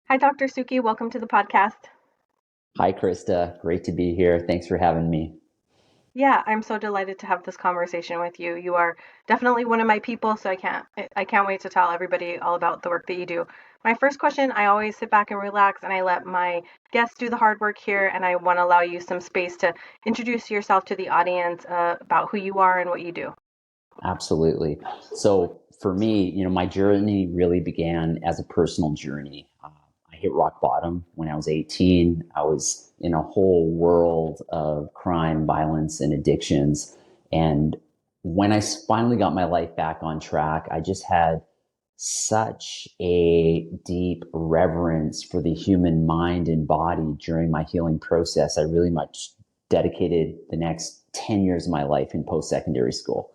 Hi, Dr. Sukhi. Welcome to the podcast. Hi, Krista. Great to be here. Thanks for having me. Yeah, I'm so delighted to have this conversation with you. You are definitely one of my people, so I can't wait to tell everybody all about the work that you do. My first question, I always sit back and relax and I let my guests do the hard work here, and I want to allow you some space to introduce yourself to the audience about who you are and what you do. Absolutely. So, for me, my journey really began as a personal journey. I hit rock bottom when I was 18. I was in a whole world of crime, violence, and addictions. And when finally got my life back on track, I just had such a deep reverence for the human mind and body during my healing process. I really much dedicated the next 10 years of my life in post secondary school.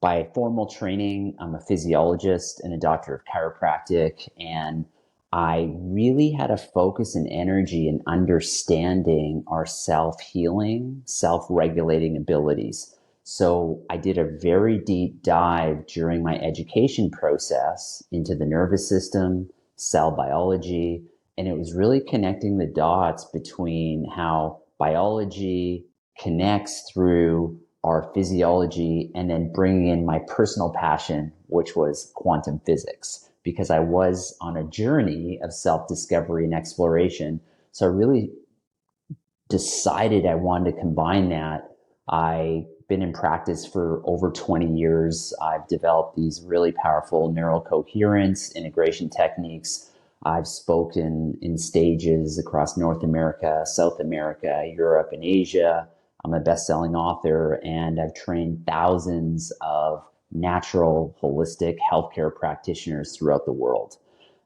By formal training, I'm a physiologist and a doctor of chiropractic. And I really had a focus and energy in understanding our self healing, self regulating abilities. So I did a very deep dive during my education process into the nervous system, cell biology, and it was really connecting the dots between how biology connects through our physiology and then bringing in my personal passion, which was quantum physics, because I was on a journey of self discovery and exploration. So I really decided I wanted to combine that. I've been in practice for over 20 years. I've developed these really powerful neural coherence integration techniques. I've spoken in stages across North America, South America, Europe, and Asia. I'm a best-selling author, and I've trained thousands of natural, holistic healthcare practitioners throughout the world.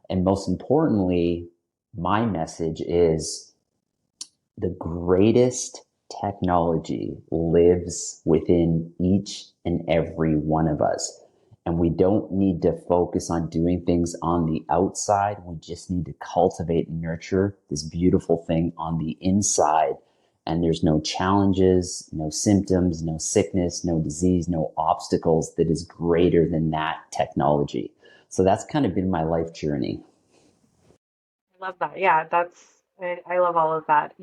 And most importantly, my message is the greatest technology lives within each and every one of us. And we don't need to focus on doing things on the outside. We just need to cultivate and nurture this beautiful thing on the inside. And there's no challenges, no symptoms, no sickness, no disease, no obstacles that is greater than that technology. So that's kind of been my life journey. I love that. Yeah, I love all of that.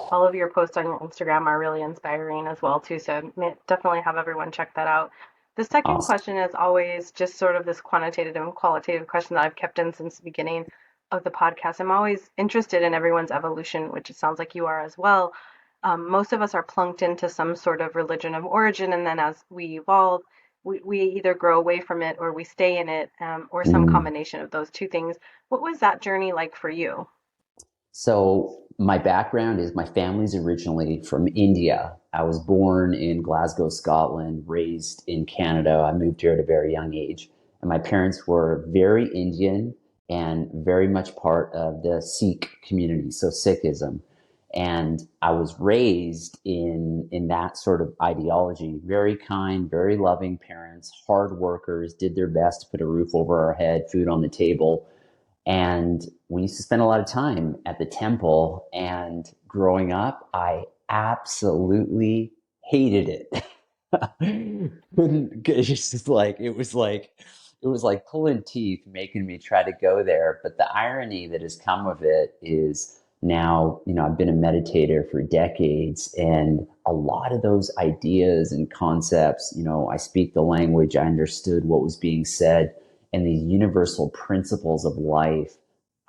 All of your posts on your Instagram are really inspiring as well too. So definitely have everyone check that out. The second Awesome. question is always just sort of this quantitative and qualitative question that I've kept in since the beginning of the podcast. I'm always interested in everyone's evolution, which it sounds like you are as well. Most of us are plunked into some sort of religion of origin, and then as we evolve, we either grow away from it or we stay in it, or some Mm. combination of those two things. What was that journey like for you? So my background is my family's originally from India. I was born in Glasgow, Scotland, raised in Canada. I moved here at a very young age. And my parents were very Indian and very much part of the Sikh community, so Sikhism. And I was raised in that sort of ideology. Very kind, very loving parents, hard workers, did their best to put a roof over our head, food on the table, and we used to spend a lot of time at the temple. And growing up, I absolutely hated it. It's just it was like pulling teeth making me try to go there. But the irony that has come of it is now, I've been a meditator for decades, and a lot of those ideas and concepts, I speak the language, I understood what was being said, and these universal principles of life,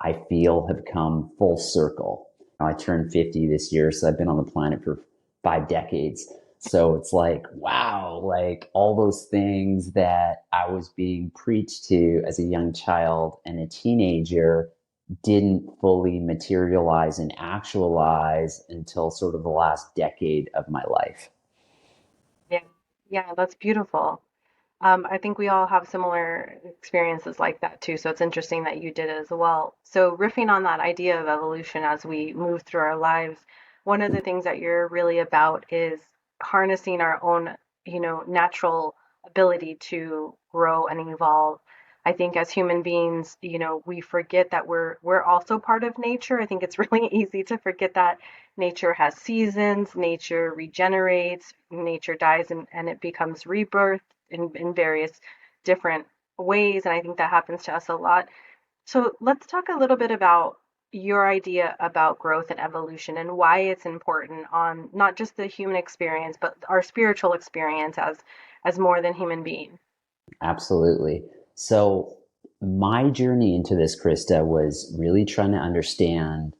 I feel, have come full circle. I turned 50 this year, so I've been on the planet for 5 decades. So it's like, wow, like all those things that I was being preached to as a young child and a teenager didn't fully materialize and actualize until sort of the last decade of my life. Yeah, yeah, that's beautiful. I think we all have similar experiences like that too. So it's interesting that you did as well. So riffing on that idea of evolution as we move through our lives, one of the things that you're really about is harnessing our own, natural ability to grow and evolve. I think as human beings, we forget that we're also part of nature. I think it's really easy to forget that nature has seasons, nature regenerates, nature dies, and it becomes rebirth in various different ways. And I think that happens to us a lot. So let's talk a little bit about your idea about growth and evolution and why it's important on not just the human experience, but our spiritual experience as more than human being. Absolutely. So, my journey into this, Krista, was really trying to understand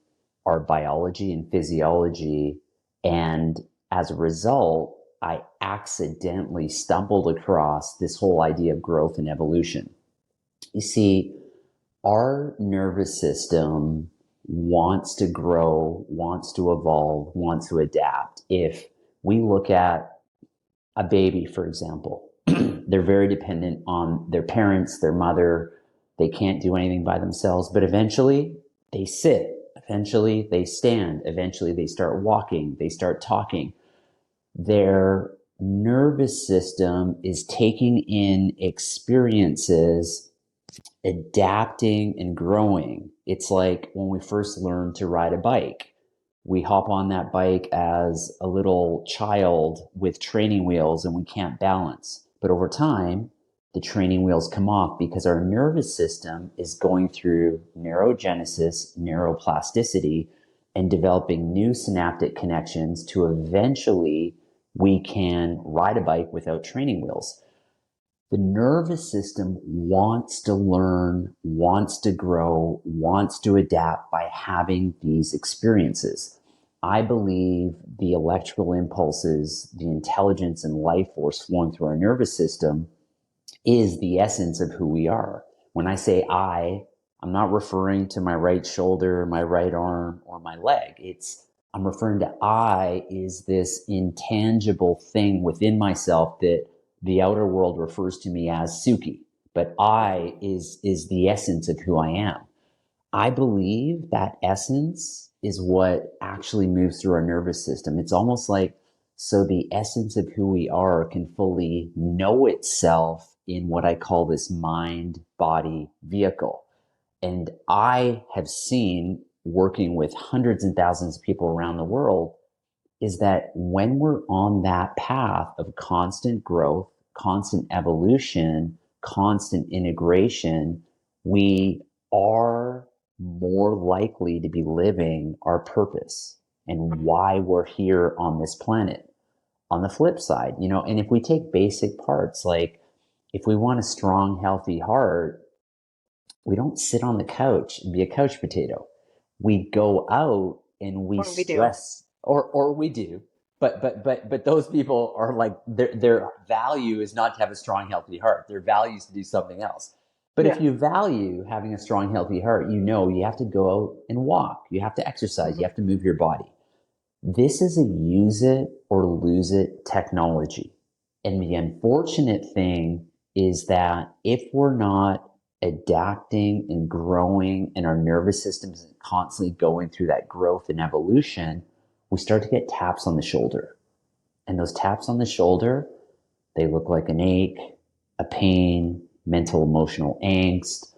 our biology and physiology. And as a result, I accidentally stumbled across this whole idea of growth and evolution. You see, our nervous system wants to grow, wants to evolve, wants to adapt. If we look at a baby, for example, they're very dependent on their parents, their mother. They can't do anything by themselves, but eventually they sit, eventually they stand, eventually they start walking, they start talking. Their nervous system is taking in experiences, adapting and growing. It's like when we first learn to ride a bike. We hop on that bike as a little child with training wheels and we can't balance. But over time, the training wheels come off because our nervous system is going through neurogenesis, neuroplasticity, and developing new synaptic connections to eventually we can ride a bike without training wheels. The nervous system wants to learn, wants to grow, wants to adapt by having these experiences. I believe the electrical impulses, the intelligence and life force flowing through our nervous system is the essence of who we are. When I say I'm not referring to my right shoulder, my right arm, or my leg. I'm referring to I is this intangible thing within myself that the outer world refers to me as Sukhi. But I is the essence of who I am. I believe that essence is what actually moves through our nervous system. It's almost like so the essence of who we are can fully know itself in what I call this mind body vehicle. And I have seen working with hundreds and thousands of people around the world is that when we're on that path of constant growth, constant evolution, constant integration, we are more likely to be living our purpose and why we're here on this planet. On the flip side, and if we take basic parts, like if we want a strong, healthy heart, we don't sit on the couch and be a couch potato. We go out and we When we do. stress, or we do. But those people are like their value is not to have a strong, healthy heart. Their value is to do something else. But if Yeah. you value having a strong, healthy heart, you have to go out and walk. You have to exercise. You Mhm. have to move your body. This is a use it or lose it technology. And the unfortunate thing is that if we're not adapting and growing and our nervous system is constantly going through that growth and evolution, we start to get taps on the shoulder. And those taps on the shoulder, they look like an ache, a pain, mental emotional angst,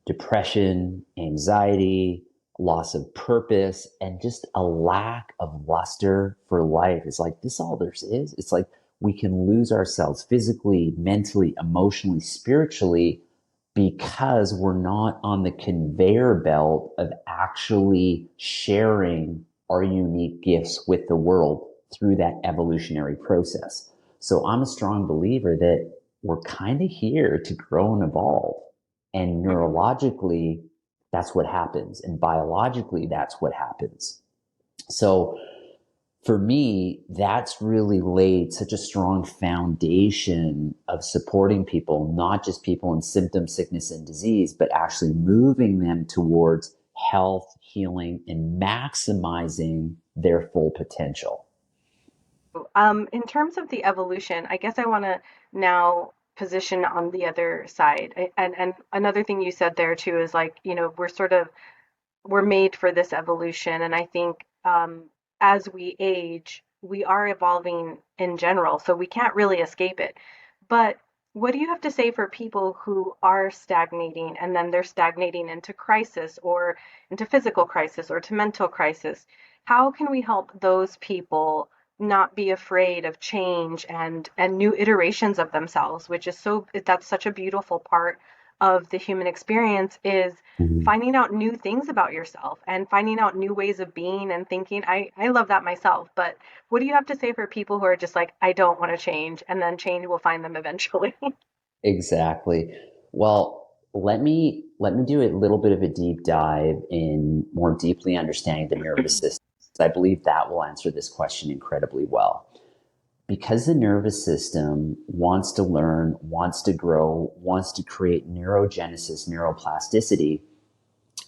depression, anxiety, loss of purpose, and just a lack of luster for life. It's like, this all there is. It's like we can lose ourselves physically, mentally, emotionally, spiritually because we're not on the conveyor belt of actually sharing our unique gifts with the world through that evolutionary process. So I'm a strong believer that we're kind of here to grow and evolve. And Mhm. neurologically, that's what happens. And biologically, that's what happens. So for me, that's really laid such a strong foundation of supporting people, not just people in symptom, sickness, and disease, but actually moving them towards health, healing, and maximizing their full potential. In terms of the evolution, I guess I want to now position on the other side. And another thing you said there too is like, we're made for this evolution. And I think as we age, we are evolving in general, so we can't really escape it. But what do you have to say for people who are stagnating and then they're stagnating into crisis or into physical crisis or to mental crisis? How can we help those people not be afraid of change and new iterations of themselves, which is that's such a beautiful part of the human experience is Mhm. finding out new things about yourself and finding out new ways of being and thinking. I love that myself, but what do you have to say for people who are just like, I don't want to change, and then change will find them eventually? Exactly. Well, let me do a little bit of a deep dive in more deeply understanding the nervous system. I believe that will answer this question incredibly well. Because the nervous system wants to learn, wants to grow, wants to create neurogenesis, neuroplasticity,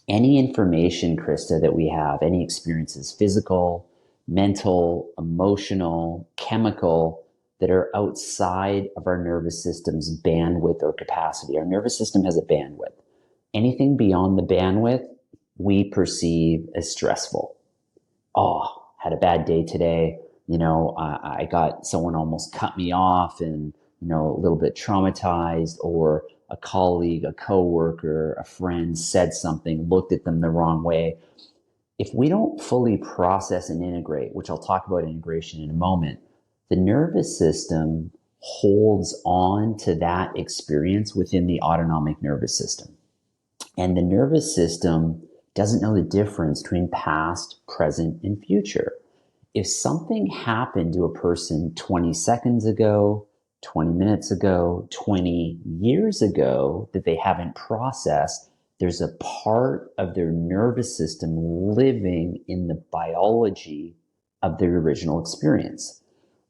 any information, Krista, that we have, any experiences, physical, mental, emotional, chemical, that are outside of our nervous system's bandwidth or capacity. Our nervous system has a bandwidth. Anything beyond the bandwidth, we perceive as stressful. Oh, had a bad day today. I got someone almost cut me off and, a little bit traumatized, or a colleague, a coworker, a friend said something, looked at them the wrong way. If we don't fully process and integrate, which I'll talk about integration in a moment, the nervous system holds on to that experience within the autonomic nervous system. And the nervous system doesn't know the difference between past, present, and future. If something happened to a person 20 seconds ago, 20 minutes ago, 20 years ago that they haven't processed, there's a part of their nervous system living in the biology of their original experience.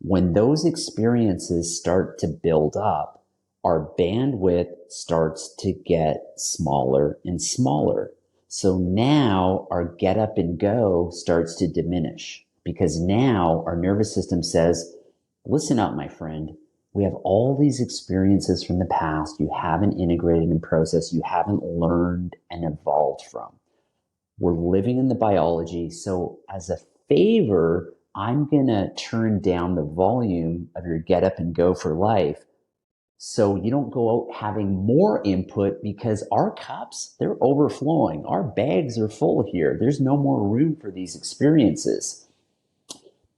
When those experiences start to build up, our bandwidth starts to get smaller and smaller. So now our get up and go starts to diminish, because now our nervous system says, listen up, my friend. We have all these experiences from the past you haven't integrated and processed, you haven't learned and evolved from. We're living in the biology. So, as a favor, I'm going to turn down the volume of your get up and go for life so you don't go out having more input, because our cups, they're overflowing. Our bags are full here. There's no more room for these experiences.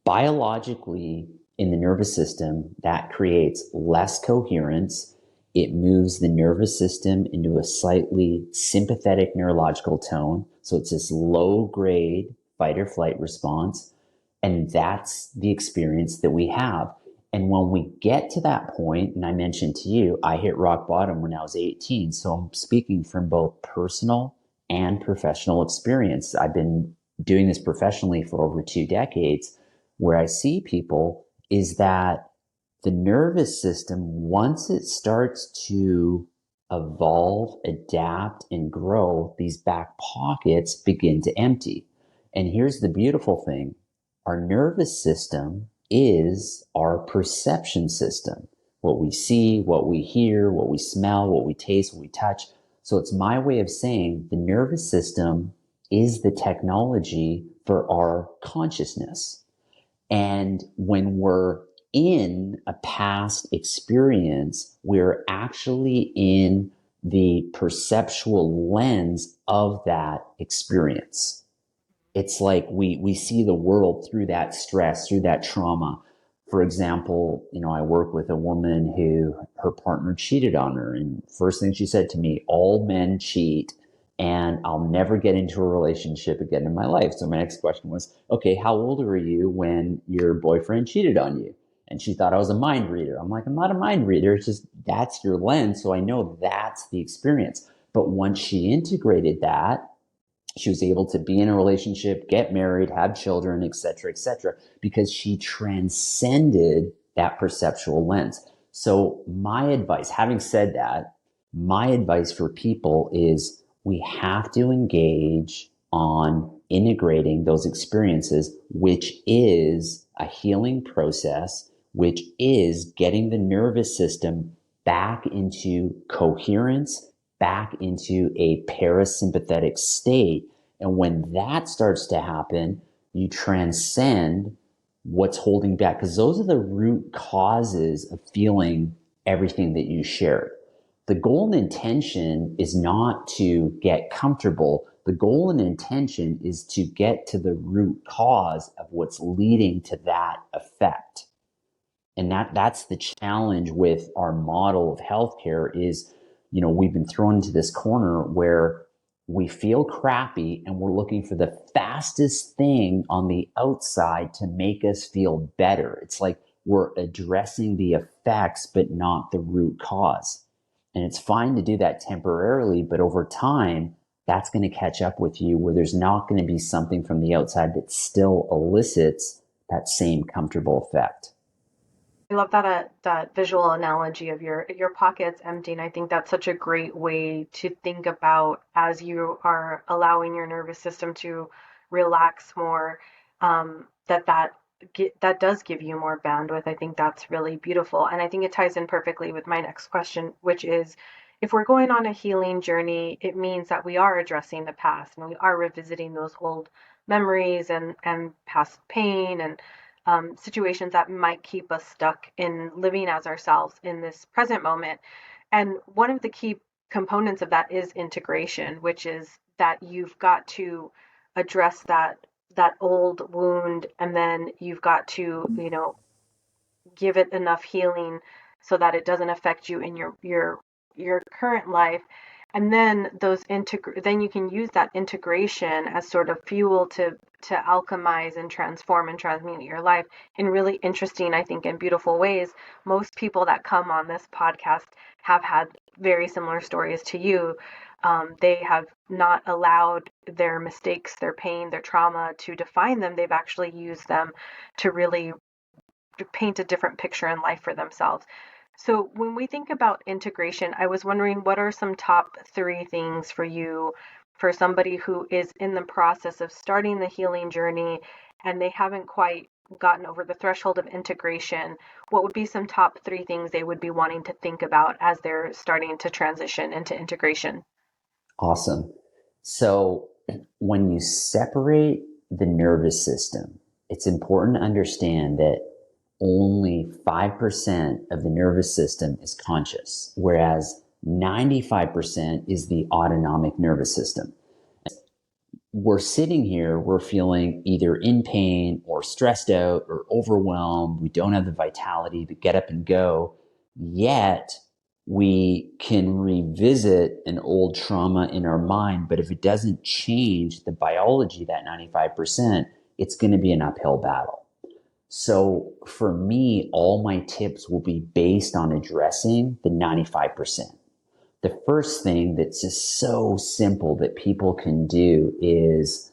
Biologically, in the nervous system, that creates less coherence. It moves the nervous system into a slightly sympathetic neurological tone. So it's this low grade fight or flight response. And that's the experience that we have. And when we get to that point, and I mentioned to you, I hit rock bottom when I was 18. So I'm speaking from both personal and professional experience. I've been doing this professionally for over 2 decades. Where I see people is that the nervous system, once it starts to evolve, adapt, and grow, these back pockets begin to empty. And here's the beautiful thing: our nervous system is our perception system. What we see, what we hear, what we smell, what we taste, what we touch. So it's my way of saying the nervous system is the technology for our consciousness. And when we're in a past experience, we're actually in the perceptual lens of that experience. It's like we see the world through that stress, through that trauma. For example, I work with a woman who her partner cheated on her, and first thing she said to me, all men cheat, and I'll never get into a relationship again in my life. So my next question was, okay, how old were you when your boyfriend cheated on you? And she thought I was a mind reader. I'm like, I'm not a mind reader. It's just that's your lens. So I know that's the experience. But once she integrated that, she was able to be in a relationship, get married, have children, et cetera, because she transcended that perceptual lens. So my advice, having said that, my advice for people is we have to engage on integrating those experiences, which is a healing process, which is getting the nervous system back into coherence, back into a parasympathetic state. And when that starts to happen, you transcend what's holding back, because those are the root causes of feeling everything that you shared. The goal and intention is not to get comfortable. The goal and intention is to get to the root cause of what's leading to that effect. And that's the challenge with our model of healthcare is we've been thrown into this corner where we feel crappy and we're looking for the fastest thing on the outside to make us feel better. It's like we're addressing the effects, but not the root cause. And it's fine to do that temporarily, but over time, that's going to catch up with you where there's not going to be something from the outside that still elicits that same comfortable effect. I love that visual analogy of your pockets emptying. I think that's such a great way to think about as you are allowing your nervous system to relax more. That does give you more bandwidth. I think that's really beautiful, and I think it ties in perfectly with my next question, which is, if we're going on a healing journey, it means that we are addressing the past and we are revisiting those old memories and past pain and situations that might keep us stuck in living as ourselves in this present moment. And one of the key components of that is integration, which is that you've got to address that old wound, and then you've got to, give it enough healing so that it doesn't affect you in your current life. And then then you can use that integration as sort of fuel to alchemize and transform and transmute your life in really interesting, I think, and beautiful ways. Most people that come on this podcast have had very similar stories to you. They have not allowed their mistakes, their pain, their trauma to define them. They've actually used them to really paint a different picture in life for themselves. So when we think about integration, I was wondering, what are some top three things for you for somebody who is in the process of starting the healing journey and they haven't quite gotten over the threshold of integration? What would be some top three things they would be wanting to think about as they're starting to transition into integration? Awesome. So when you separate the nervous system, it's important to understand that only 5% of the nervous system is conscious, whereas 95% is the autonomic nervous system. We're sitting here, we're feeling either in pain or stressed out or overwhelmed. We don't have the vitality to get up and go. Yet we can revisit an old trauma in our mind. But if it doesn't change the biology, that 95%, it's going to be an uphill battle. So for me, all my tips will be based on addressing the 95%. The first thing that's just so simple that people can do is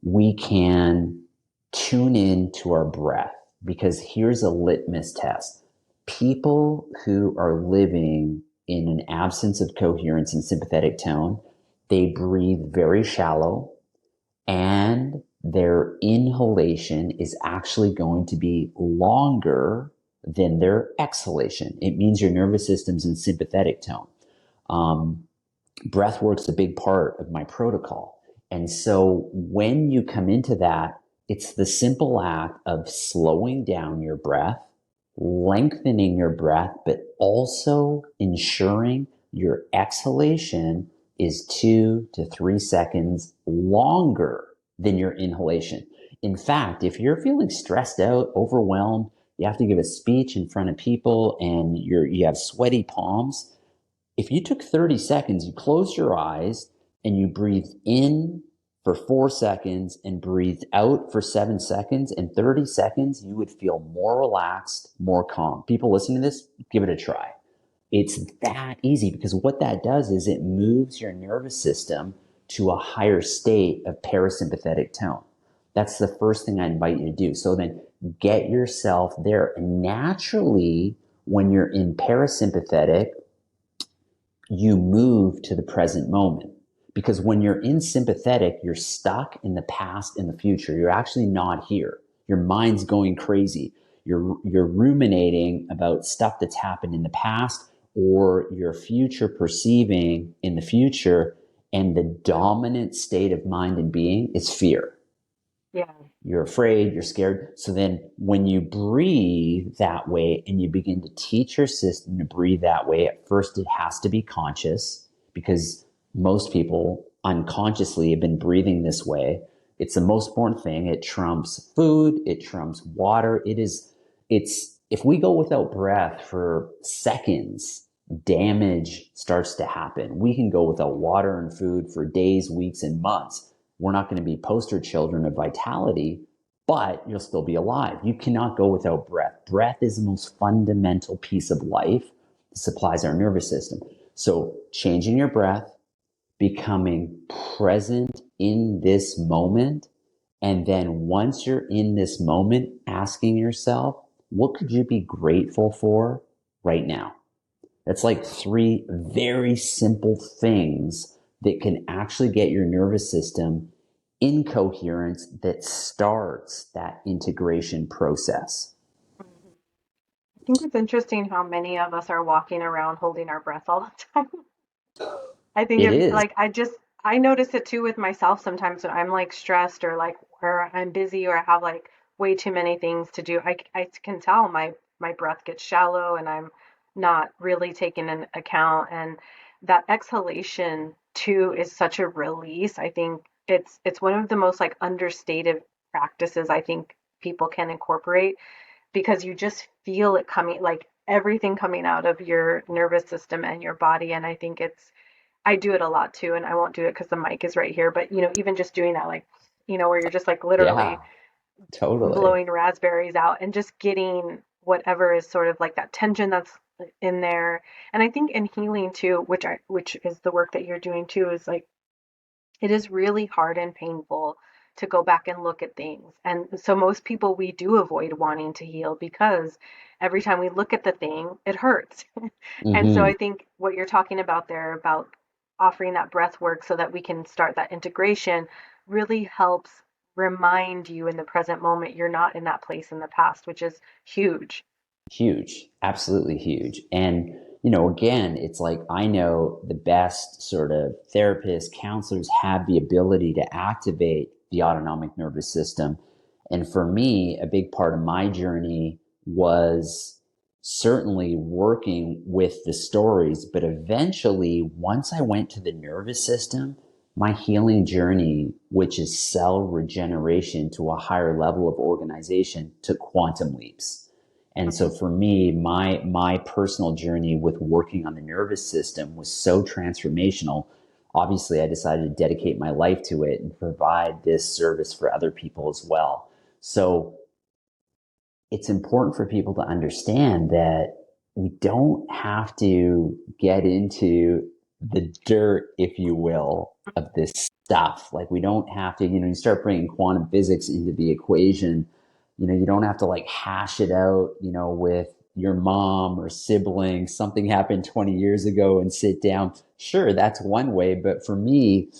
we can tune in to our breath, because here's a litmus test. People who are living in an absence of coherence and sympathetic tone, they breathe very shallow, and their inhalation is actually going to be longer than their exhalation. It means your nervous system's in sympathetic tone. Breathwork's a big part of my protocol. And so when you come into that, it's the simple act of slowing down your breath, lengthening your breath, but also ensuring your exhalation is 2 to 3 seconds longer than your inhalation. In fact, if you're feeling stressed out, overwhelmed, you have to give a speech in front of people and you have sweaty palms. If you took 30 seconds, you closed your eyes and you breathed in for 4 seconds and breathed out for 7 seconds, in 30 seconds, you would feel more relaxed, more calm. People listening to this, give it a try. It's that easy, because what that does is it moves your nervous system to a higher state of parasympathetic tone. That's the first thing I invite you to do. So then get yourself there. And naturally, when you're in parasympathetic, you move to the present moment. Because when you're in sympathetic, you're stuck in the past and the future. You're actually not here. Your mind's going crazy. You're ruminating about stuff that's happened in the past, or your future perceiving in the future. And the dominant state of mind and being is fear. Yeah. You're afraid, you're scared. So then when you breathe that way and you begin to teach your system to breathe that way, at first it has to be conscious, because most people unconsciously have been breathing this way. It's the most important thing. It trumps food, it trumps water. If we go without breath for seconds, damage starts to happen. We can go without water and food for days, weeks, and months. We're not going to be poster children of vitality, but you'll still be alive. You cannot go without breath. Breath is the most fundamental piece of life that supplies our nervous system. So, changing your breath, becoming present in this moment, and then once you're in this moment, asking yourself, what could you be grateful for right now? That's like three very simple things that can actually get your nervous system in coherence that starts that integration process. Mhm. I think it's interesting how many of us are walking around holding our breath all the time. I think It if is. like I notice it too with myself sometimes when I'm like stressed or I'm busy or I have like way too many things to do. I can tell my breath gets shallow and I'm not really taking into account, and that exhalation too is such a release. I think it's one of the most like understated practices I think people can incorporate, because you just feel it coming, like everything coming out of your nervous system and your body. And I think I do it a lot too, and I won't do it because the mic is right here. But even just doing that, like, where you're just like Yeah, literally totally. blowing raspberries out and just getting whatever is sort of like that tension that's in there. And I think in healing too, which is the work that you're doing too, is like it is really hard and painful to go back and look at things. And so most people, we do avoid wanting to heal because every time we look at the thing, it hurts. And so Hmm. I think what you're talking about there about offering that breath work so that we can start that integration really helps remind you in the present moment you're not in that place in the past, which is huge. Huge, absolutely huge. And, again, it's like I know the best sort of therapists, counselors have the ability to activate the autonomic nervous system. And for me, a big part of my journey was certainly working with the stories. But eventually, once I went to the nervous system, my healing journey, which is cell regeneration to a higher level of organization, took quantum leaps. And so Mhm. for me, my personal journey with working on the nervous system was so transformational. Obviously, I decided to dedicate my life to it and provide this service for other people as well. So it's important for people to understand that we don't have to get into the dirt, if you will, of this stuff. Like we don't have to, you start bringing quantum physics into the equation. You don't have to like hash it out, with your mom or sibling. Something happened 20 years ago and sit down. Sure, that's one way. But for me,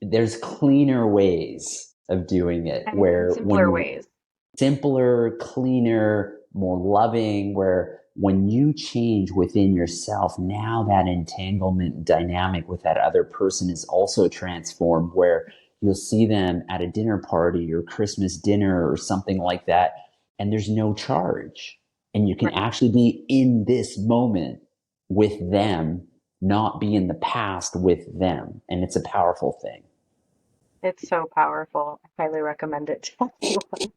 there's cleaner ways of doing it And where when simpler you ways. simpler, cleaner, more loving, where when you change within yourself, now that entanglement dynamic with that other person is also transformed, where you'll see them at a dinner party or Christmas dinner or something like that, and there's no charge. And you can Right. actually be in this moment with them, not be in the past with them. And it's a powerful thing. It's so powerful. I highly recommend it to everyone.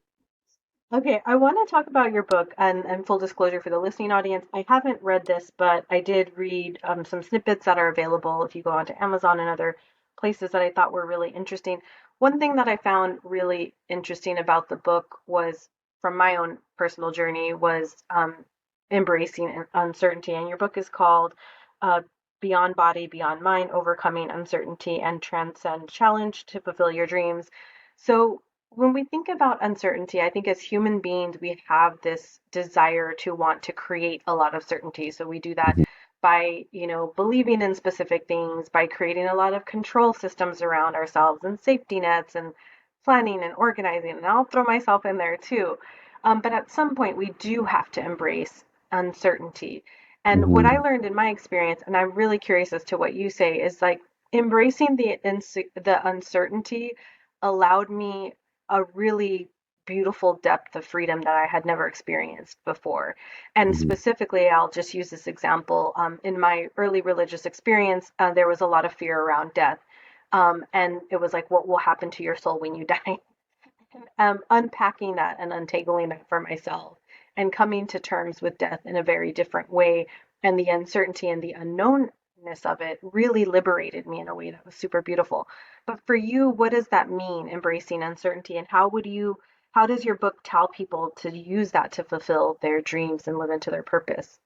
Okay, I want to talk about your book, and full disclosure for the listening audience, I haven't read this, but I did read some snippets that are available if you go onto Amazon and other places that I thought were really interesting. One thing that I found really interesting about the book was, from my own personal journey, was embracing uncertainty. And your book is called uh, Beyond Body, Beyond Mind, Overcoming Uncertainty and Transcend Challenge to Fulfill Your Dreams. So when we think about uncertainty, I think as human beings, we have this desire to want to create a lot of certainty. So we do that Mhm. by, believing in specific things, by creating a lot of control systems around ourselves and safety nets and planning and organizing. And I'll throw myself in there too. But at some point, we do have to embrace uncertainty. And what I Mhm. learned in my experience, and I'm really curious as to what you say, is like embracing the uncertainty allowed me a really beautiful depth of freedom that I had never experienced before. And Mhm. specifically, I'll just use this example. In my early religious experience, there was a lot of fear around death. And it was like, what will happen to your soul when you die? Unpacking that and untangling that for myself and coming to terms with death in a very different way and the uncertainty and the unknownness of it really liberated me in a way that was super beautiful. But for you, what does that mean, embracing uncertainty? And how does your book tell people to use that to fulfill their dreams and live into their purpose?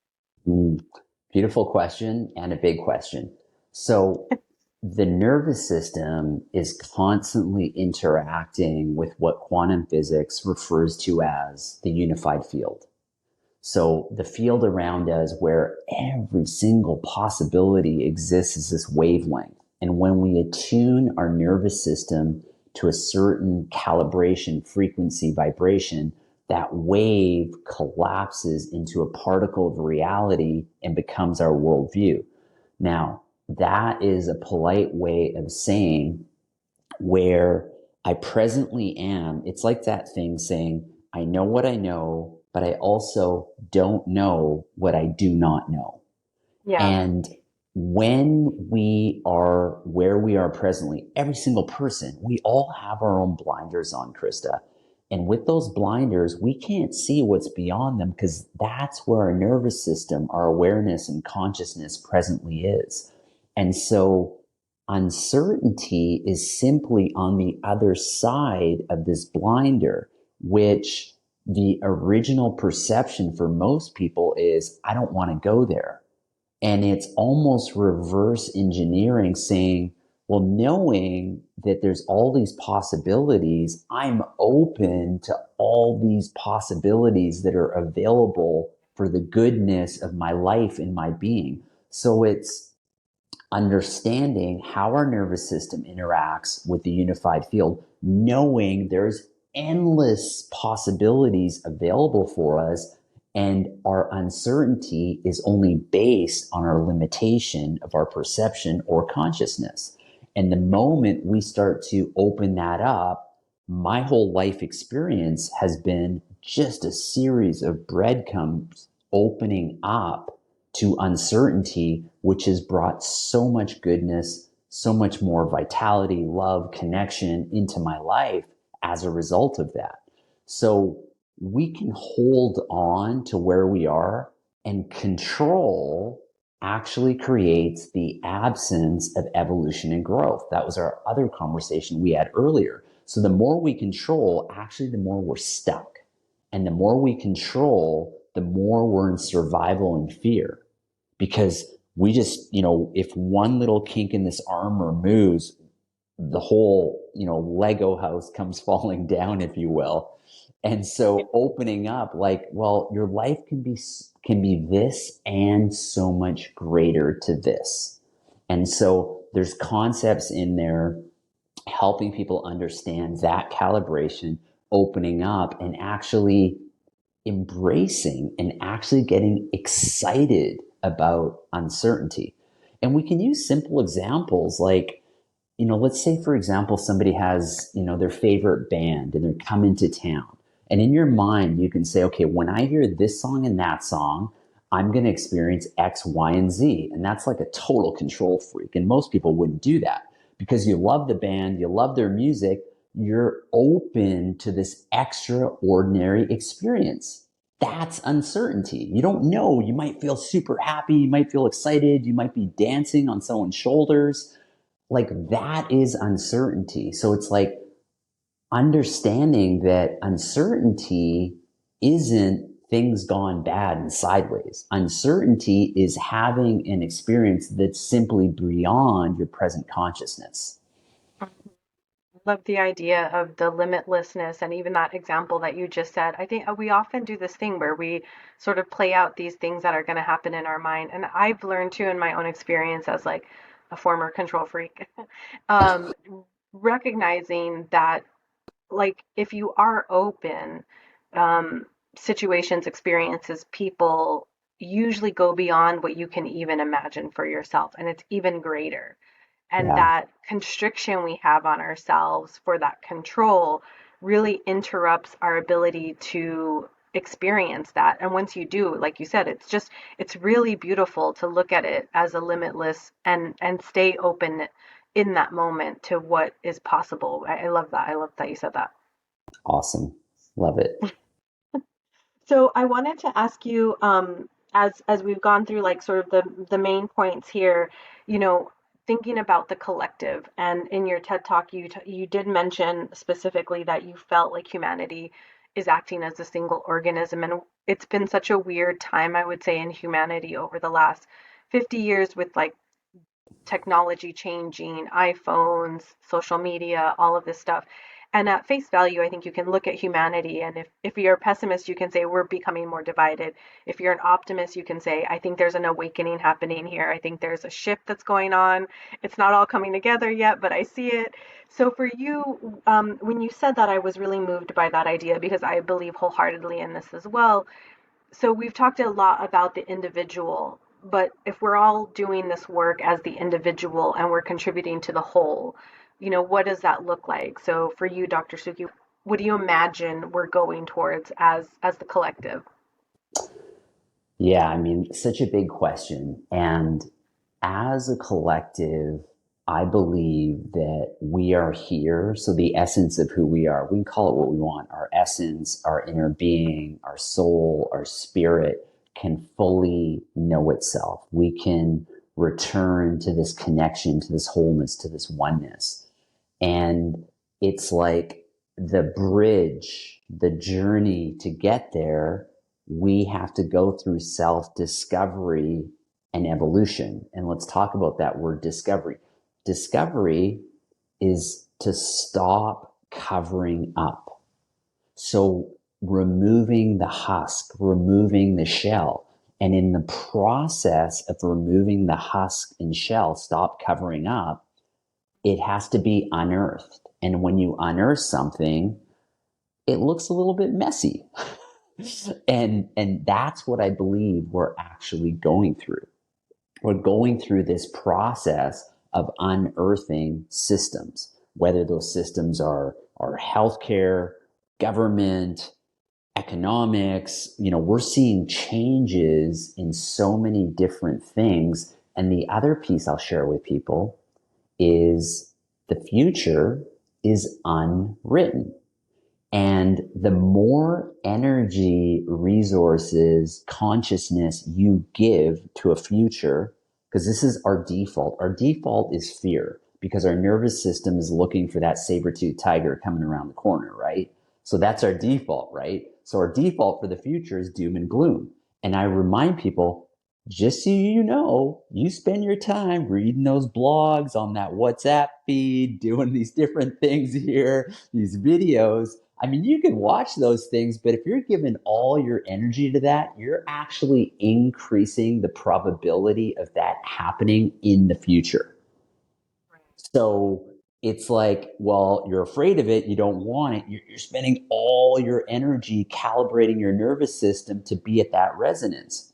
Mm, beautiful question and a big question. So, the nervous system is constantly interacting with what quantum physics refers to as the unified field. So the field around us where every single possibility exists is this wavelength. And when we attune our nervous system to a certain calibration, frequency, vibration, that wave collapses into a particle of reality and becomes our worldview. Now, that is a polite way of saying where I presently am. It's like that thing saying, I know what I know, but I also don't know what I do not know. Yeah. And when we are where we are presently, every single person, we all have our own blinders on, Krista. And with those blinders, we can't see what's beyond them because that's where our nervous system, our awareness and consciousness presently is. And so uncertainty is simply on the other side of this blinder, which the original perception for most people is, I don't want to go there. And it's almost reverse engineering saying, well, knowing that there's all these possibilities, I'm open to all these possibilities that are available for the goodness of my life and my being. So it's understanding how our nervous system interacts with the unified field, knowing there's endless possibilities available for us, and our uncertainty is only based on our limitation of our perception or consciousness. And the moment we start to open that up, my whole life experience has been just a series of breadcrumbs opening up to uncertainty, which has brought so much goodness, so much more vitality, love, connection into my life as a result of that. So we can hold on to where we are, and control actually creates the absence of evolution and growth. That was our other conversation we had earlier. So the more we control, actually, the more we're stuck. And the more we control, the more we're in survival and fear, because we just, if one little kink in this armor moves, the whole, Lego house comes falling down, if you will. And so opening up, like, well, your life can be this and so much greater to this. And so there's concepts in there helping people understand that calibration, opening up and actually embracing and actually getting excited about uncertainty. And we can use simple examples like, let's say, for example, somebody has, their favorite band and they're coming to town. And in your mind, you can say, okay, when I hear this song and that song, I'm going to experience X, Y, and Z. And that's like a total control freak. And most people wouldn't do that because you love the band, you love their music, you're open to this extraordinary experience. That's uncertainty. You don't know. You might feel super happy. You might feel excited. You might be dancing on someone's shoulders. Like, that is uncertainty. So it's like understanding that uncertainty isn't things gone bad and sideways. Uncertainty is having an experience that's simply beyond your present consciousness. Love the idea of the limitlessness and even that example that you just said. I think we often do this thing where we sort of play out these things that are going to happen in our mind. And I've learned too in my own experience as like a former control freak, um, recognizing that like if you are open, um, situations, experiences, people usually go beyond what you can even imagine for yourself, and it's even greater. And Yeah. that constriction we have on ourselves for that control really interrupts our ability to experience that. And once you do, like you said, it's really beautiful to look at it as a limitless and stay open in that moment to what is possible. I love that. I love that you said that. Awesome. Love it. So I wanted to ask you, as we've gone through like sort of the main points here, you know, thinking about the collective, and in your TED talk you did mention specifically that you felt like humanity is acting as a single organism, and it's been such a weird time, I would say, in humanity over the last 50 years with like technology changing, iPhones, social media, all of this stuff. And at face value, I think you can look at humanity, and if you're a pessimist, you can say we're becoming more divided. If you're an optimist, you can say, I think there's an awakening happening here. I think there's a shift that's going on. It's not all coming together yet, but I see it. So for you, when you said that, I was really moved by that idea because I believe wholeheartedly in this as well. So we've talked a lot about the individual, but if we're all doing this work as the individual and we're contributing to the whole, you know, what does that look like? So for you, Dr. Suki, what do you imagine we're going towards as the collective? Yeah, I mean, such a big question. And as a collective, I believe that we are here. So, the essence of who we are, we can call it what we want. Our essence, our inner being, our soul, our spirit can fully know itself. We can return to this connection, to this wholeness, to this oneness. And it's like the bridge, the journey to get there, we have to go through self discovery and evolution. And let's talk about that word discovery. Discovery is to stop covering up. So removing the husk, removing the shell. And in the process of removing the husk and shell, stop covering up, it has to be unearthed. And when you unearth something, it looks a little bit messy. And that's what I believe we're actually going through. We're going through this process of unearthing systems, whether those systems are healthcare, government, economics. You know, we're seeing changes in so many different things. And the other piece I'll share with people is the future is unwritten. And the more energy, resources, consciousness you give to a future, because this is our default. Our default is fear because our nervous system is looking for that saber-toothed tiger coming around the corner, right? So that's our default, right? So our default for the future is doom and gloom. And I remind people, just so you know, you spend your time reading those blogs on that WhatsApp feed, doing these different things here, these videos. I mean, you can watch those things, but if you're giving all your energy to that, you're actually increasing the probability of that happening in the future. So it's like, well, you're afraid of it, you don't want it, you're spending all your energy calibrating your nervous system to be at that resonance.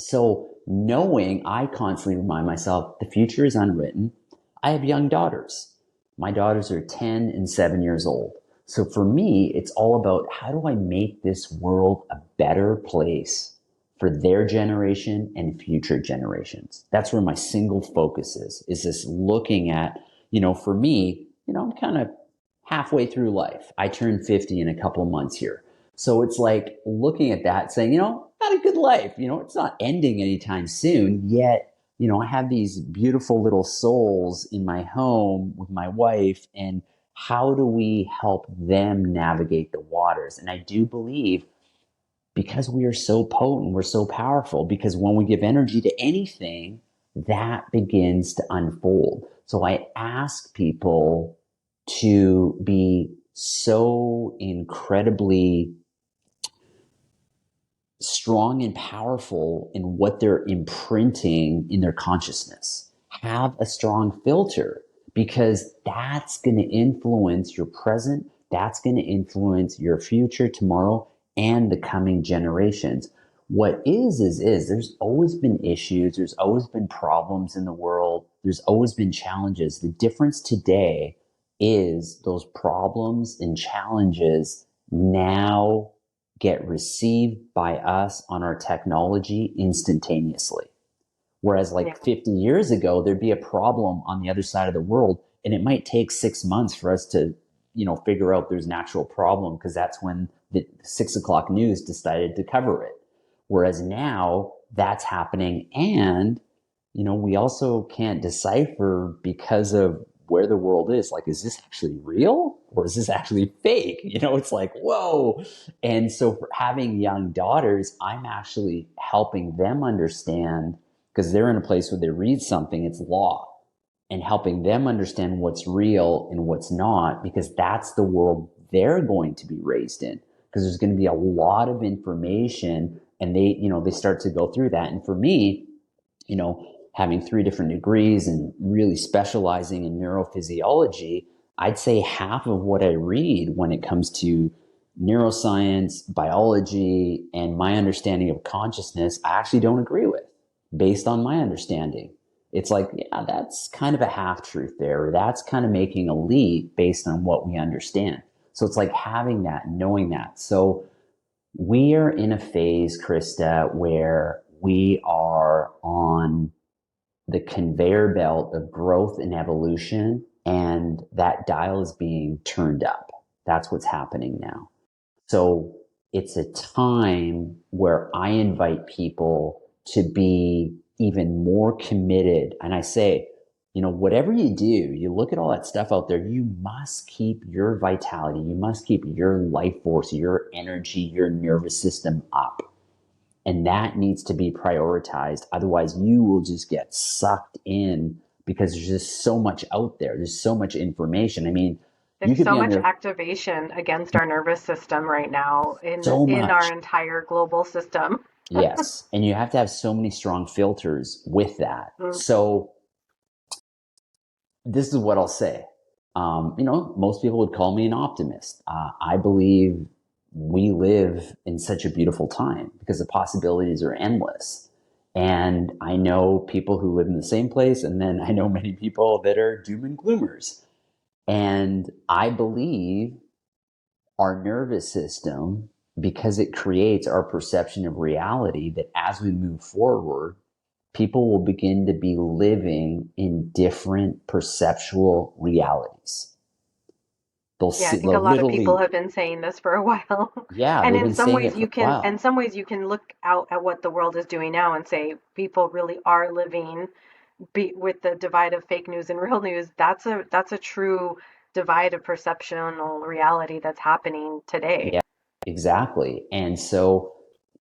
So knowing, I constantly remind myself the future is unwritten. I have young daughters. My daughters are 10 and 7 years old. So for me, it's all about how do I make this world a better place for their generation and future generations. That's where my single focus is this looking at, for me, I'm kind of halfway through life. I turned 50 in a couple of months here. So it's like looking at that saying, had a good life. It's not ending anytime soon, yet, I have these beautiful little souls in my home with my wife, and how do we help them navigate the waters? And I do believe because we are so potent, we're so powerful, because when we give energy to anything, that begins to unfold. So I ask people to be so incredibly strong and powerful in what they're imprinting in their consciousness. Have a strong filter, because that's going to influence your present, that's going to influence your future tomorrow and the coming generations. What is there's always been issues, there's always been problems in the world, there's always been challenges. The difference today is those problems and challenges now get received by us on our technology instantaneously. Whereas Yeah. like 50 years ago, there'd be a problem on the other side of the world, and it might take 6 months for us to, figure out there's an actual problem, because that's when the 6 o'clock news decided to cover it. Whereas now that's happening. And, we also can't decipher because of where the world is. Like, is this actually real or is this actually fake? It's like, whoa. And so for having young daughters, I'm actually helping them understand, because they're in a place where they read something, it's law, and helping them understand what's real and what's not, because that's the world they're going to be raised in. Because there's going to be a lot of information, and they start to go through that. And for me, having 3 different degrees and really specializing in neurophysiology, I'd say half of what I read when it comes to neuroscience, biology, and my understanding of consciousness, I actually don't agree with based on my understanding. It's like, yeah, that's kind of a half truth there. Or that's kind of making a leap based on what we understand. So it's like having that, knowing that. So we are in a phase, Krista, where we are on the conveyor belt of growth and evolution, and that dial is being turned up. That's what's happening now. So it's a time where I invite people to be even more committed. And I say, whatever you do, you look at all that stuff out there, you must keep your vitality, you must keep your life force, your energy, your nervous system up. And that needs to be prioritized. Otherwise, you will just get sucked in, because there's just so much out there. There's so much information. I mean, you There's could so be on much there activation against our nervous system right now so in our much. entire global system. Yes. And you have to have so many strong filters with that. Mm. So this is what I'll say. Most people would call me an optimist. I believe we live in such a beautiful time because the possibilities are endless. And I know people who live in the same place, and then I know many people that are doom and gloomers. And I believe our nervous system, because it creates our perception of reality, that as we move forward, people will begin to be living in different perceptual realities. They'll Yeah, I see, think a they'll lot of people literally, have been saying this for a while. yeah, And they've in been some saying ways it for you a can while. look out at what the world is doing now and say people really are living with the divide of fake news and real news. That's a true divide of perceptional reality that's happening today. Yeah, exactly. And so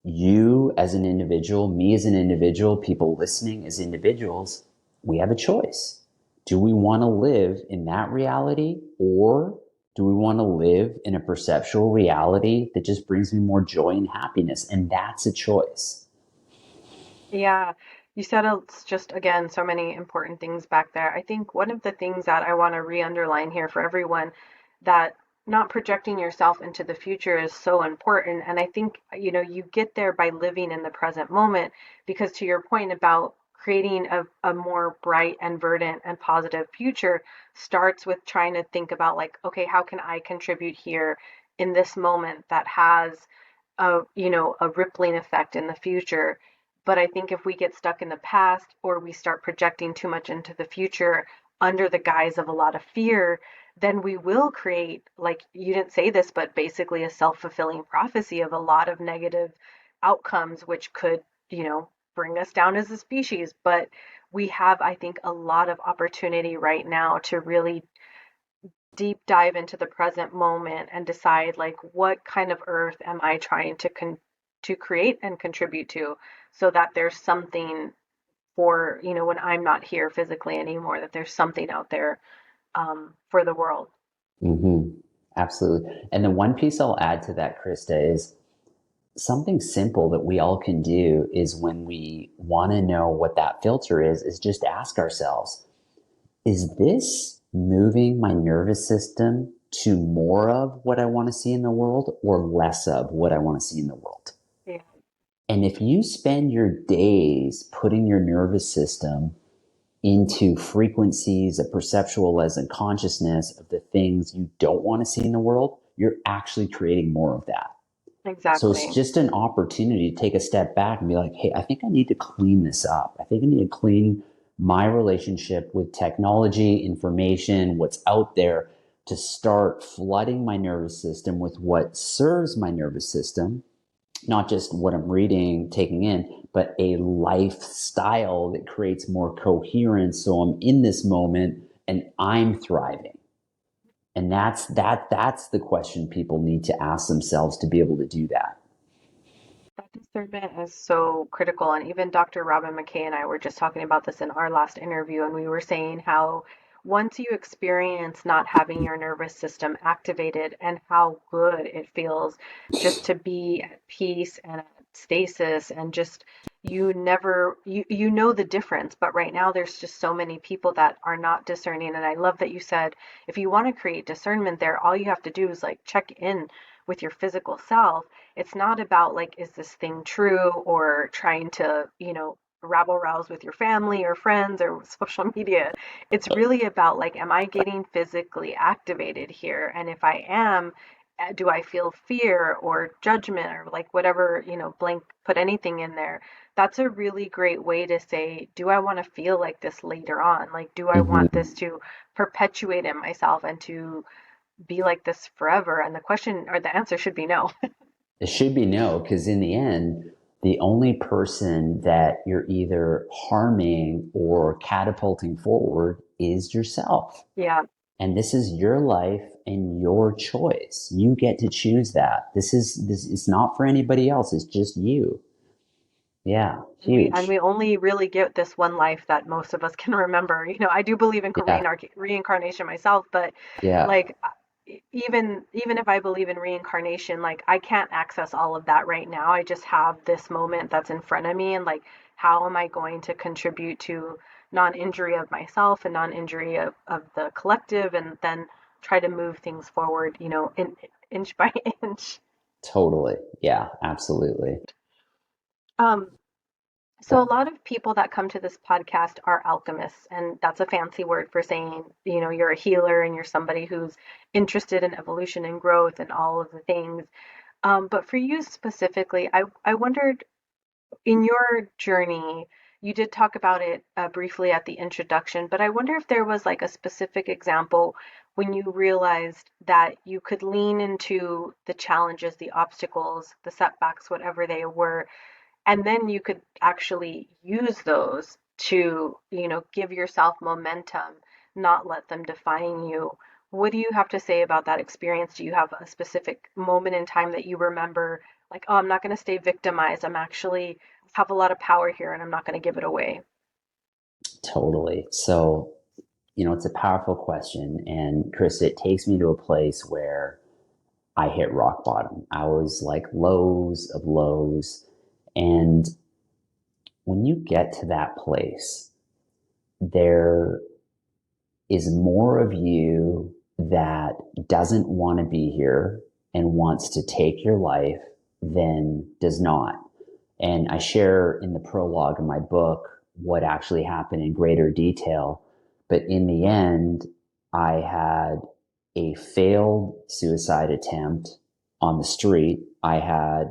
you as an individual, me as an individual, people listening as individuals, we have a choice. Do we want to live in that reality, or do we want to live in a perceptual reality that just brings me more joy and happiness? And that's a choice. Yeah, you said it's just again so many important things back there. I think one of the things that I want to re-underline here for everyone, that not projecting yourself into the future is so important. And I think, you get there by living in the present moment, because to your point about creating a more bright and verdant and positive future starts with trying to think about, like, okay, how can I contribute here in this moment that has a rippling effect in the future. But I think if we get stuck in the past, or we start projecting too much into the future under the guise of a lot of fear, then we will create, like you didn't say this, but basically a self-fulfilling prophecy of a lot of negative outcomes, which could, bring us down as a species. But we have, I think, a lot of opportunity right now to really deep dive into the present moment and decide, like, what kind of earth am I trying to create and contribute to, so that there's something for, when I'm not here physically anymore, that there's something out there for the world. Mm-hmm. Absolutely. And the one piece I'll add to that, Krista, is something simple that we all can do is, when we want to know what that filter is just ask ourselves, is this moving my nervous system to more of what I want to see in the world, or less of what I want to see in the world? Yeah, And if you spend your days putting your nervous system into frequencies of perceptual as and consciousness of the things you don't want to see in the world, you're actually creating more of that. So it's exactly. just an opportunity to take a step back and be like, hey, I think I need to clean this up. I think I need to clean my relationship with technology, information, what's out there, to start flooding my nervous system with what serves my nervous system, not just what I'm reading, taking in, but a lifestyle that creates more coherence. So I'm in this moment and I'm thriving. And that's the question people need to ask themselves to be able to do that. That discernment is so critical. And even Dr. Robin McKay and I were just talking about this in our last interview, and we were saying how once you experience not having your nervous system activated and how good it feels just to be at peace and at stasis and just you know the difference. But right now there's just so many people that are not discerning. And I love that you said if you want to create discernment there, all you have to do is like check in with your physical self. It's not about like, is this thing true, or trying to, rabble rouse with your family or friends or social media. It's really about like, am I getting physically activated here? And if I am, do I feel fear or judgment or like whatever, blank, put anything in there. That's a really great way to say, do I want to feel like this later on? Like, do I want Mm-hmm. this to perpetuate in myself and to be like this forever? And the question or the answer should be no. It should be no, because in the end, the only person that you're either harming or catapulting forward is yourself. Yeah. And this is your life and your choice. You get to choose that. This is not for anybody else. It's just you. Yeah, And huge. we only really get this one life that most of us can remember. I do believe in Yeah, reincarnation myself, but yeah, like even if I believe in reincarnation, like I can't access all of that right now. I just have this moment that's in front of me, and like how am I going to contribute to non-injury of myself and non-injury of the collective, and then try to move things forward, inch by inch. totally. Yeah, absolutely. Um, So a lot of people that come to this podcast are alchemists, and that's a fancy word for saying, you're a healer and you're somebody who's interested in evolution and growth and all of the things. But for you specifically, I wondered in your journey, you did talk about it briefly at the introduction, but I wonder if there was like a specific example when you realized that you could lean into the challenges, the obstacles, the setbacks, whatever they were, and then you could actually use those to give yourself momentum, not let them define you. What do you have to say about that experience? Do you have a specific moment in time that you remember, like, oh, I'm not going to stay victimized, I'm actually have a lot of power here and I'm not going to give it away? Totally. So, it's a powerful question. And Chris, it takes me to a place where I hit rock bottom. I was like lows of lows. And when you get to that place, there is more of you that doesn't want to be here and wants to take your life than does not. And I share in the prologue of my book what actually happened in greater detail. But in the end, I had a failed suicide attempt on the street. I had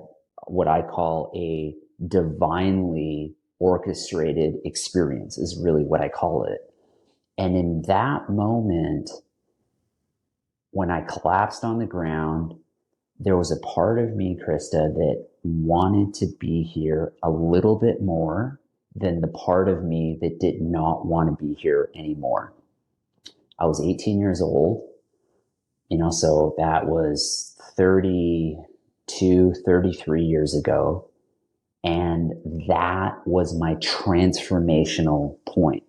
what I call a divinely orchestrated experience, is really what I call it. And in that moment, when I collapsed on the ground, there was a part of me, Krista, that wanted to be here a little bit more than the part of me that did not want to be here anymore. I was 18 years old, so that was 32, 33 years ago. And that was my transformational point.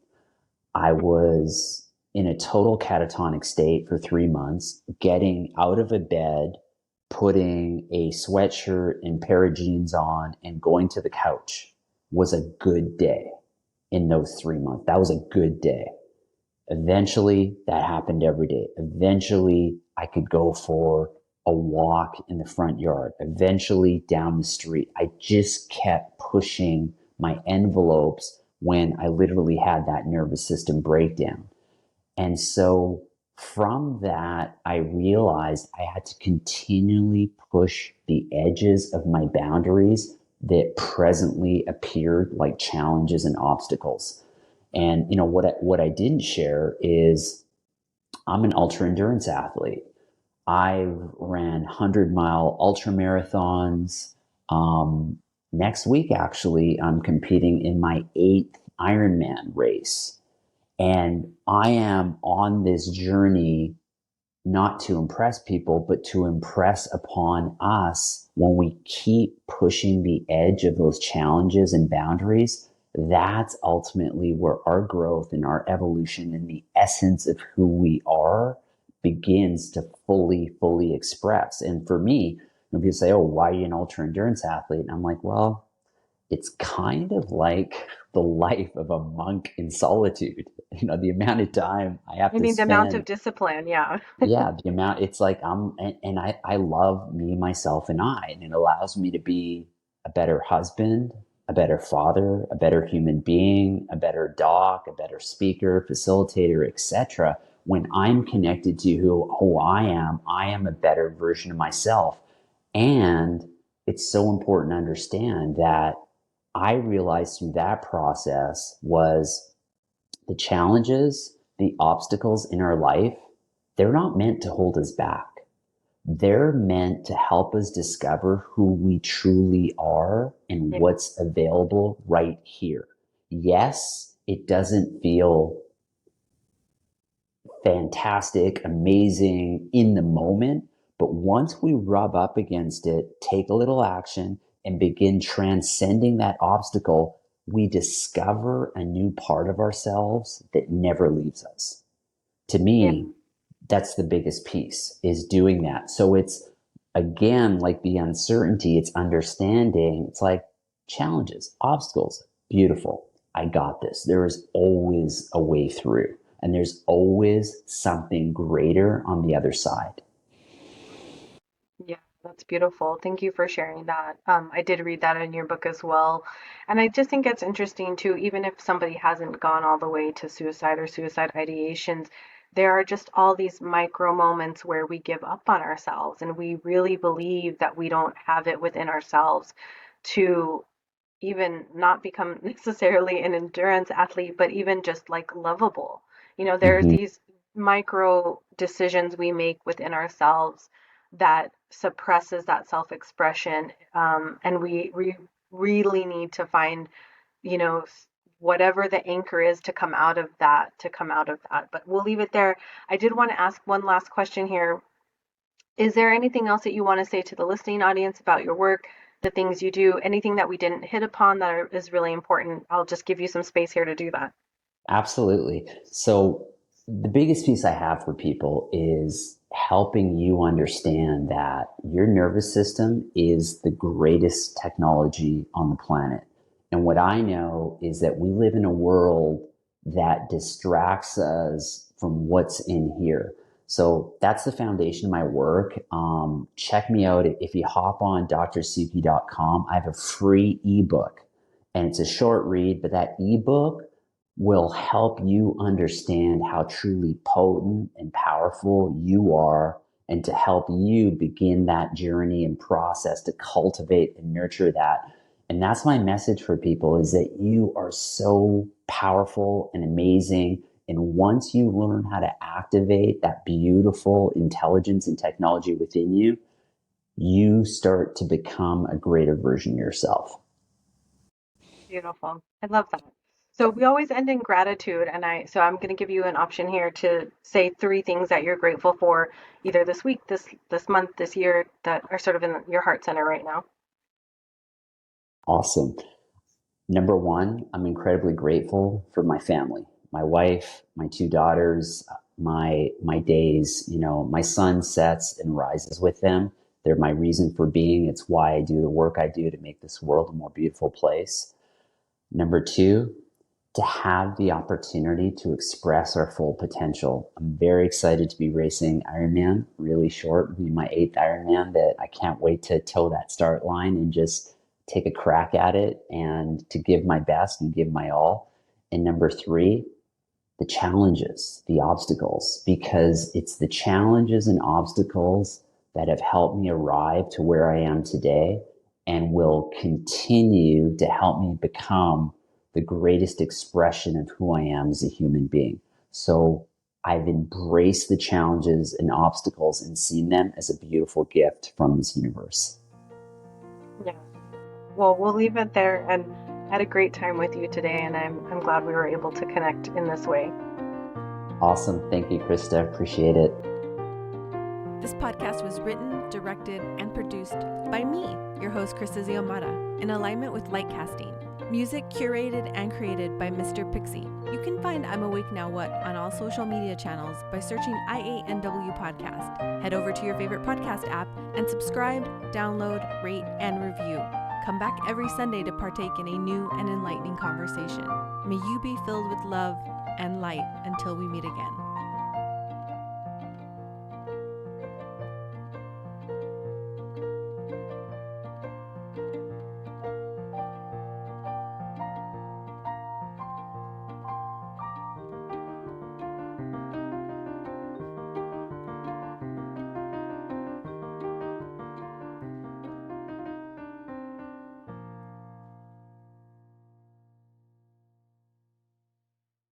I was in a total catatonic state for 3 months, getting out of a bed, putting a sweatshirt and pair of jeans on, and going to the couch was a good day in those 3 months. That was a good day. Eventually, that happened every day. Eventually, I could go for a walk in the front yard. Eventually, down the street. I just kept pushing my envelopes when I literally had that nervous system breakdown. And so from that, I realized I had to continually push the edges of my boundaries that presently appeared like challenges and obstacles. And what I didn't share is I'm an ultra endurance athlete. I've ran 100-mile ultra marathons. Um, Next week, actually, I'm competing in my 8th Ironman race. And I am on this journey not to impress people, but to impress upon us when we keep pushing the edge of those challenges and boundaries. That's ultimately where our growth and our evolution and the essence of who we are begins to fully express. And for me, when people say, "Oh, why are you an ultra endurance athlete?" And I'm like, well, it's kind of like the life of a monk in solitude. The amount of time I have I to mean, the amount of spend. discipline, yeah. Yeah, the amount, it's like I love me, myself, and I, and it allows me to be a better husband, a better father, a better human being, a better doc, a better speaker, facilitator, etc. When I'm connected to who I am a better version of myself. And it's so important to understand that I realized through that process was the challenges, the obstacles in our life, they're not meant to hold us back. They're meant to help us discover who we truly are and Yeah, what's available right here. Yes, it doesn't feel fantastic, amazing in the moment. But once we rub up against it, take a little action, and begin transcending that obstacle, we discover a new part of ourselves that never leaves us. To yeah, me, that's the biggest piece, is doing that. So it's, again, like the uncertainty, it's understanding, it's like challenges, obstacles, beautiful. I got this. There is always a way through, and there's always something greater on the other side. yeah. That's beautiful. Thank you for sharing that. I did read that in your book as well. And I just think it's interesting too, even if somebody hasn't gone all the way to suicide or suicide ideations, there are just all these micro moments where we give up on ourselves and we really believe that we don't have it within ourselves to even not become necessarily an endurance athlete, but even just like lovable. There's Mm-hmm. these micro decisions we make within ourselves that suppresses that self-expression. And we really need to find, you know, whatever the anchor is to come out of that, to come out of that. But we'll leave it there. I did want to ask one last question here. Is there anything else that you want to say to the listening audience about your work, the things you do, anything that we didn't hit upon that is really important? I'll just give you some space here to do that. Absolutely. So the biggest piece I have for people is helping you understand that your nervous system is the greatest technology on the planet. And what I know is that we live in a world that distracts us from what's in here. So that's the foundation of my work. Check me out. If you hop on drsukhi.com, I have a free ebook, and it's a short read, but that ebook will help you understand how truly potent and powerful you are, and to help you begin that journey and process to cultivate and nurture that. And that's my message for people, is that you are so powerful and amazing. And once you learn how to activate that beautiful intelligence and technology within you, you start to become a greater version of yourself. Beautiful. I love that. So we always end in gratitude, and I'm going to give you an option here to say three things that you're grateful for, either this week, this month, this year, that are sort of in your heart center right now. Awesome. Number one, I'm incredibly grateful for my family, my wife, my 2 daughters, my days. My sun sets and rises with them. They're my reason for being. It's why I do the work I do to make this world a more beautiful place. Number two, to have the opportunity to express our full potential. I'm very excited to be racing Ironman, really short, it'll be my 8th Ironman, that I can't wait to toe that start line and just take a crack at it and to give my best and give my all. And number three, the challenges, the obstacles, because it's the challenges and obstacles that have helped me arrive to where I am today and will continue to help me become the greatest expression of who I am as a human being. So I've embraced the challenges and obstacles and seen them as a beautiful gift from this universe. Yeah. Well, we'll leave it there, and I had a great time with you today, and I'm glad we were able to connect in this way. Awesome. Thank you, Krista. Appreciate it. This podcast was written, directed, and produced by me, your host, Krista Xiomara, in alignment with LightCasting. Music curated and created by Mr. Pixie. You can find I'm Awake Now What on all social media channels by searching IANW Podcast. Head over to your favorite podcast app and subscribe, download, rate, and review. Come back every Sunday to partake in a new and enlightening conversation. May you be filled with love and light until we meet again.